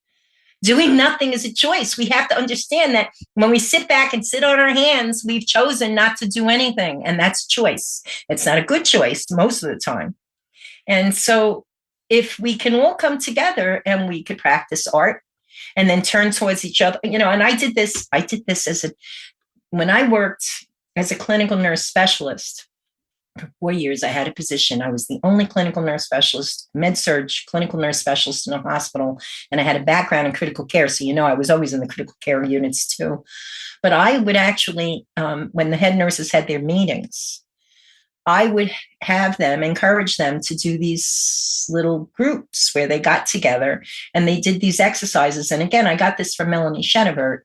[SPEAKER 2] Doing nothing is a choice. We have to understand that when we sit back and sit on our hands, we've chosen not to do anything. And that's a choice. It's not a good choice most of the time. And so if we can all come together and we could practice art and then turn towards each other, and I did this when I worked as a clinical nurse specialist, For 4 years, I had a position. I was the only clinical nurse specialist, med-surg clinical nurse specialist in a hospital. And I had a background in critical care. So, I was always in the critical care units too. But I would actually, when the head nurses had their meetings, I would have them, encourage them to do these little groups where they got together and they did these exercises. And again, I got this from Melanie Chenevert,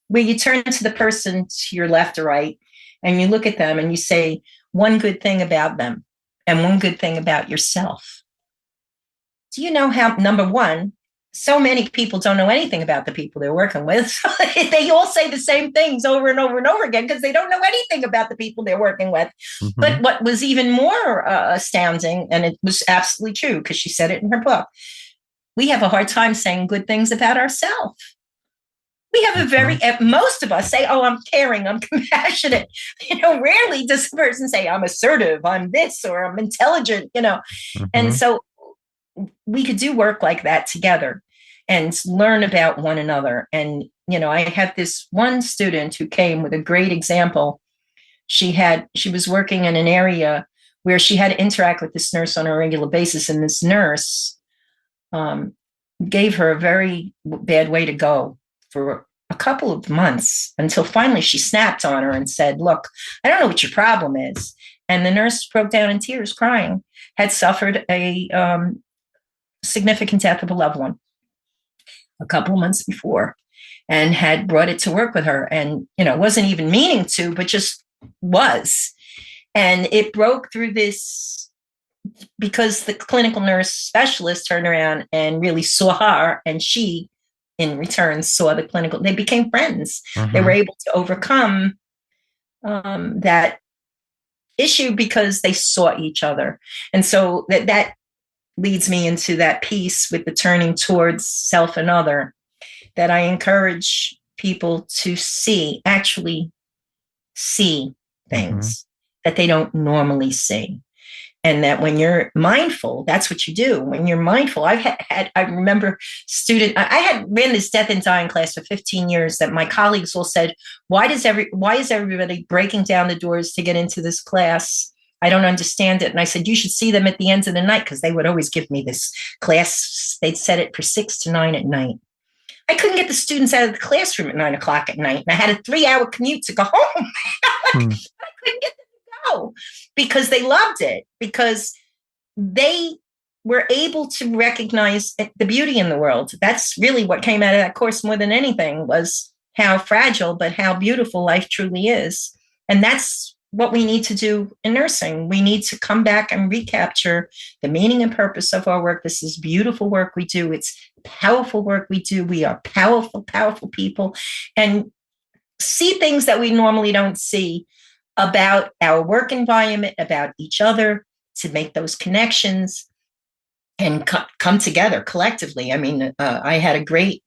[SPEAKER 2] where you turn to the person to your left or right and you look at them and you say one good thing about them and one good thing about yourself. Do you know how, number one, so many people don't know anything about the people they're working with. They all say the same things over and over and over again because they don't know anything about the people they're working with. Mm-hmm. But what was even more astounding, and it was absolutely true because she said it in her book, we have a hard time saying good things about ourselves. We have a very, most of us say, oh, I'm caring, I'm compassionate. Rarely does a person say, I'm assertive, I'm this, or I'm intelligent, Mm-hmm. And so we could do work like that together and learn about one another. And, I had this one student who came with a great example. She was working in an area where she had to interact with this nurse on a regular basis. And this nurse gave her a very bad way to go for a couple of months until finally she snapped on her and said, look, I don't know what your problem is. And the nurse broke down in tears, crying, had suffered a significant death of a loved one a couple of months before and had brought it to work with her. And, wasn't even meaning to, but just was. And it broke through this because the clinical nurse specialist turned around and really saw her, and she, in return, saw the clinical. They became friends. Mm-hmm. They were able to overcome that issue because they saw each other. And so that leads me into that piece with the turning towards self and other, that I encourage people to actually see things that they don't normally see. And that when you're mindful, that's what you do. When you're mindful, I remember I had ran this death and dying class for 15 years that my colleagues all said, why is everybody breaking down the doors to get into this class? I don't understand it. And I said, you should see them at the end of the night, because they would always give me this class. They'd set it for 6 to 9 at night. I couldn't get the students out of the classroom at 9 o'clock at night. And I had a 3-hour commute to go home. I couldn't get them to go because they loved it, because they were able to recognize the beauty in the world. That's really what came out of that course more than anything, was how fragile, but how beautiful life truly is. And that's what we need to do in nursing. We need to come back and recapture the meaning and purpose of our work. This is beautiful work we do. It's powerful work we do. We are powerful, powerful people, and see things that we normally don't see about our work environment, about each other, to make those connections and come together collectively. I mean, I had a great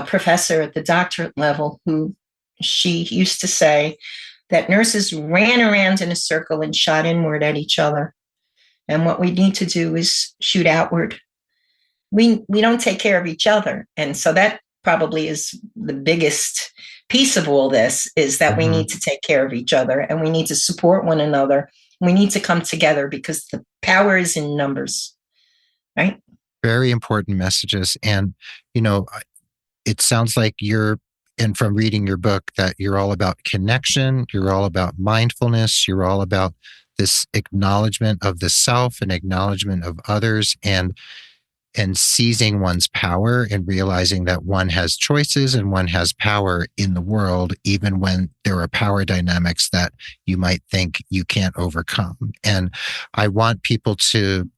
[SPEAKER 2] professor at the doctorate level who, she used to say that nurses ran around in a circle and shot inward at each other. And what we need to do is shoot outward. We don't take care of each other. And so that probably is the biggest piece of all this, is that we need to take care of each other, and we need to support one another. We need to come together because the power is in numbers, right?
[SPEAKER 3] Very important messages. And, it sounds like and from reading your book, that you're all about connection, you're all about mindfulness, you're all about this acknowledgement of the self and acknowledgement of others, and seizing one's power and realizing that one has choices and one has power in the world, even when there are power dynamics that you might think you can't overcome. And I want people to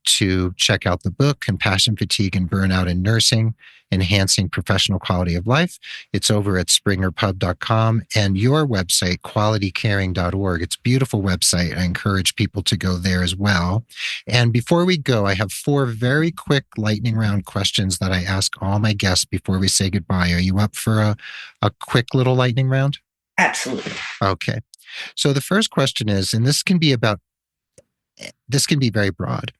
[SPEAKER 3] check out the book, Compassion, Fatigue, and Burnout in Nursing, Enhancing Professional Quality of Life. It's over at springerpub.com, and your website, qualitycaring.org. It's a beautiful website. I encourage people to go there as well. And before we go, I have 4 very quick lightning round questions that I ask all my guests before we say goodbye. Are you up for a quick little lightning round?
[SPEAKER 2] Absolutely.
[SPEAKER 3] Okay. So the first question is, and this can be very broad,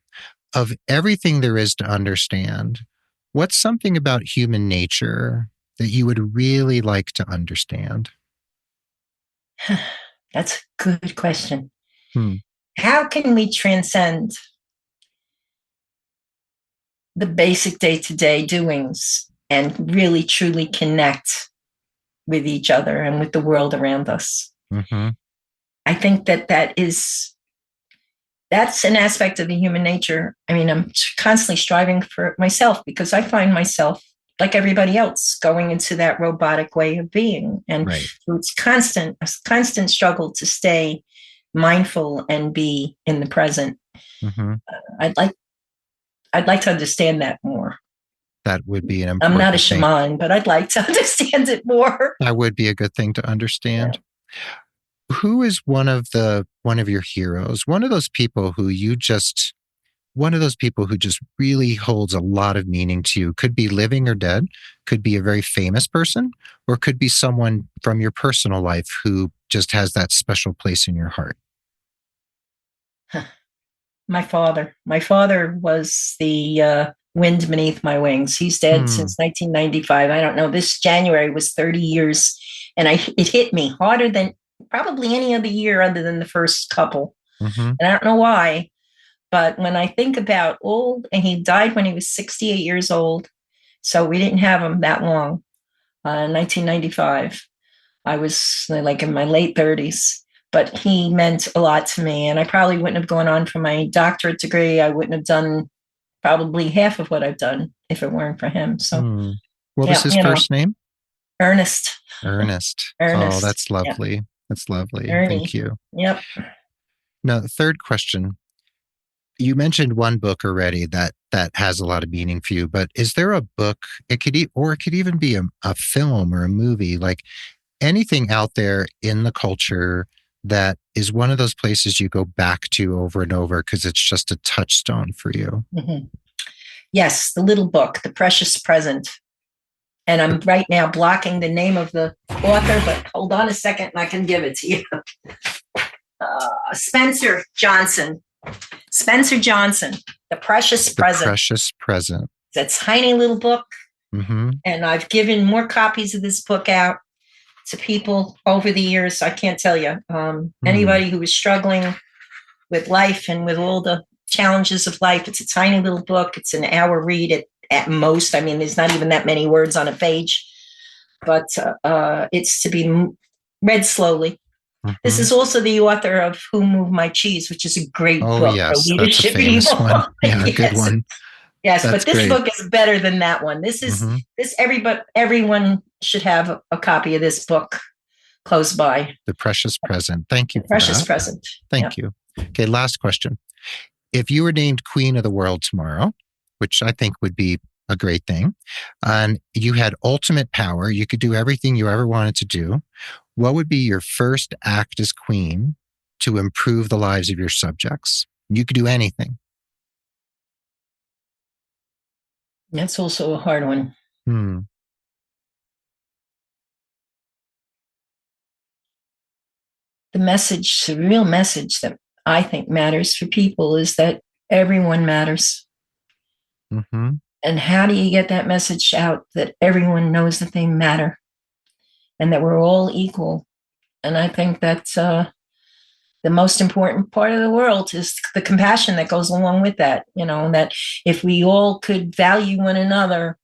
[SPEAKER 3] of everything there is to understand, what's something about human nature that you would really like to understand?
[SPEAKER 2] That's a good question. how can we transcend the basic day-to-day doings and really truly connect with each other and with the world around us?
[SPEAKER 3] Mm-hmm.
[SPEAKER 2] I think that's an aspect of the human nature. I mean, I'm constantly striving for myself because I find myself, like everybody else, going into that robotic way of being. And
[SPEAKER 3] Right.
[SPEAKER 2] it's a constant struggle to stay mindful and be in the present.
[SPEAKER 3] Mm-hmm.
[SPEAKER 2] I'd like to understand that more.
[SPEAKER 3] That would be an important
[SPEAKER 2] I'm not a
[SPEAKER 3] thing.
[SPEAKER 2] shaman, but I'd like to understand it more.
[SPEAKER 3] That would be a good thing to understand. Yeah. Who is one of your heroes? One of those people who just really holds a lot of meaning to you? Could be living or dead, could be a very famous person, or could be someone from your personal life who just has that special place in your heart.
[SPEAKER 2] My father was the wind beneath my wings. He's dead since 1995. I don't know. This January was 30 years, and it hit me harder than probably any other year other than the first couple.
[SPEAKER 3] Mm-hmm.
[SPEAKER 2] And I don't know why, but when I think about and he died when he was 68 years old, so we didn't have him that long. 1995, I was like in my late 30s. But he meant a lot to me. And I probably wouldn't have gone on for my doctorate degree. I wouldn't have done probably half of what I've done if it weren't for him. So,
[SPEAKER 3] what was his first name?
[SPEAKER 2] Ernest.
[SPEAKER 3] Ernest.
[SPEAKER 2] Ernest.
[SPEAKER 3] Oh, that's lovely. Yeah. That's lovely.
[SPEAKER 2] Ernie.
[SPEAKER 3] Thank you.
[SPEAKER 2] Yep.
[SPEAKER 3] Now, the third question. You mentioned one book already that has a lot of meaning for you, but is there a book? It could even be a film or a movie, like anything out there in the culture that is one of those places you go back to over and over because it's just a touchstone for you.
[SPEAKER 2] Mm-hmm. Yes, the little book, The Precious Present. And I'm right now blocking the name of the author, but hold on a second and I can give it to you. Spencer Johnson, The Precious Present.
[SPEAKER 3] The Precious Present.
[SPEAKER 2] It's a tiny little book.
[SPEAKER 3] Mm-hmm.
[SPEAKER 2] And I've given more copies of this book out to people over the years. I can't tell you. Anybody who is struggling with life and with all the challenges of life, it's a tiny little book. It's an hour read at most. I mean, there's not even that many words on a page, but it's to be read slowly. Mm-hmm. This is also the author of Who Moved My Cheese, which is a great book.
[SPEAKER 3] Yes, that's a famous one. Yeah,
[SPEAKER 2] yes.
[SPEAKER 3] Good one.
[SPEAKER 2] Yes,
[SPEAKER 3] that's
[SPEAKER 2] but this
[SPEAKER 3] great.
[SPEAKER 2] book is better than that one. This is everyone should have a copy of this book close by.
[SPEAKER 3] The Precious Present. Thank you.
[SPEAKER 2] The Precious Present.
[SPEAKER 3] Thank you. Okay, last question. If you were named Queen of the World tomorrow, which I think would be a great thing, and you had ultimate power, you could do everything you ever wanted to do, what would be your first act as queen to improve the lives of your subjects? You could do anything.
[SPEAKER 2] That's also a hard one. The real message that I think matters for people is that everyone matters.
[SPEAKER 3] Mm-hmm.
[SPEAKER 2] And how do you get that message out that everyone knows that they matter and that we're all equal? And I think that's the most important part of the world is the compassion that goes along with that, that if we all could value one another,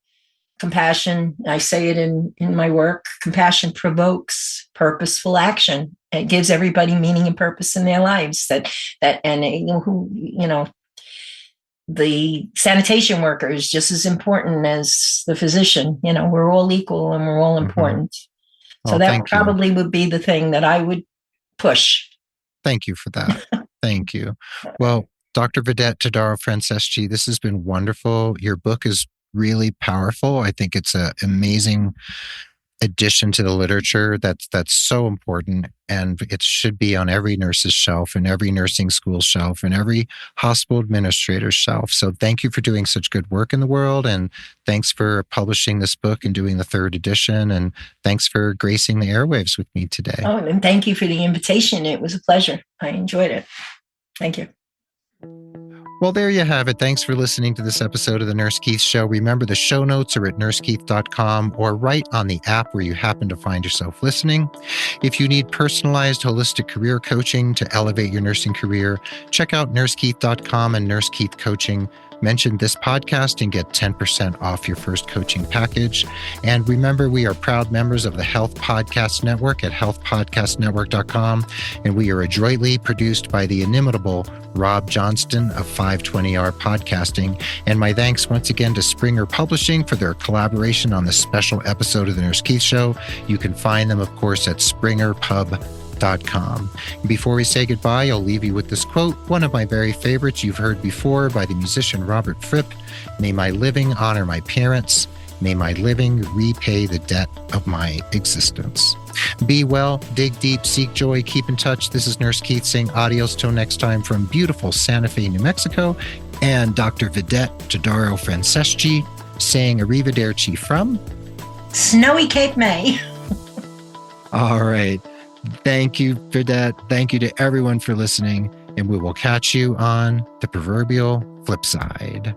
[SPEAKER 2] compassion, I say it in my work, compassion provokes purposeful action. It gives everybody meaning and purpose in their lives the sanitation worker is just as important as the physician. We're all equal and we're all important. Mm-hmm. So that probably would be the thing that I would push.
[SPEAKER 3] Thank you for that. Thank you. Well, Dr. Vidette Todaro-Franceschi, this has been wonderful. Your book is really powerful. I think it's an amazing addition to the literature that's so important, and it should be on every nurse's shelf and every nursing school shelf and every hospital administrator's shelf. So thank you for doing such good work in the world, and thanks for publishing this book and doing the 3rd edition, and thanks for gracing the airwaves with me today.
[SPEAKER 2] Oh, and thank you for the invitation. It was a pleasure. I enjoyed it. Thank you.
[SPEAKER 3] Well, there you have it. Thanks for listening to this episode of The Nurse Keith Show. Remember, the show notes are at nursekeith.com or right on the app where you happen to find yourself listening. If you need personalized, holistic career coaching to elevate your nursing career, check out nursekeith.com and Nurse Keith Coaching. Mention this podcast and get 10% off your first coaching package. And remember, we are proud members of the Health Podcast Network at healthpodcastnetwork.com. And we are adroitly produced by the inimitable Rob Johnston of 520R Podcasting. And my thanks once again to Springer Publishing for their collaboration on this special episode of The Nurse Keith Show. You can find them, of course, at springerpub.com. Before we say goodbye, I'll leave you with this quote, one of my very favorites you've heard before by the musician Robert Fripp. May my living honor my parents. May my living repay the debt of my existence. Be well, dig deep, seek joy, keep in touch. This is Nurse Keith saying adios till next time from beautiful Santa Fe, New Mexico, and Dr. Vidette Todaro-Franceschi saying arrivederci from
[SPEAKER 2] snowy Cape May.
[SPEAKER 3] All right. Thank you for that. Thank you to everyone for listening, and we will catch you on the proverbial flip side.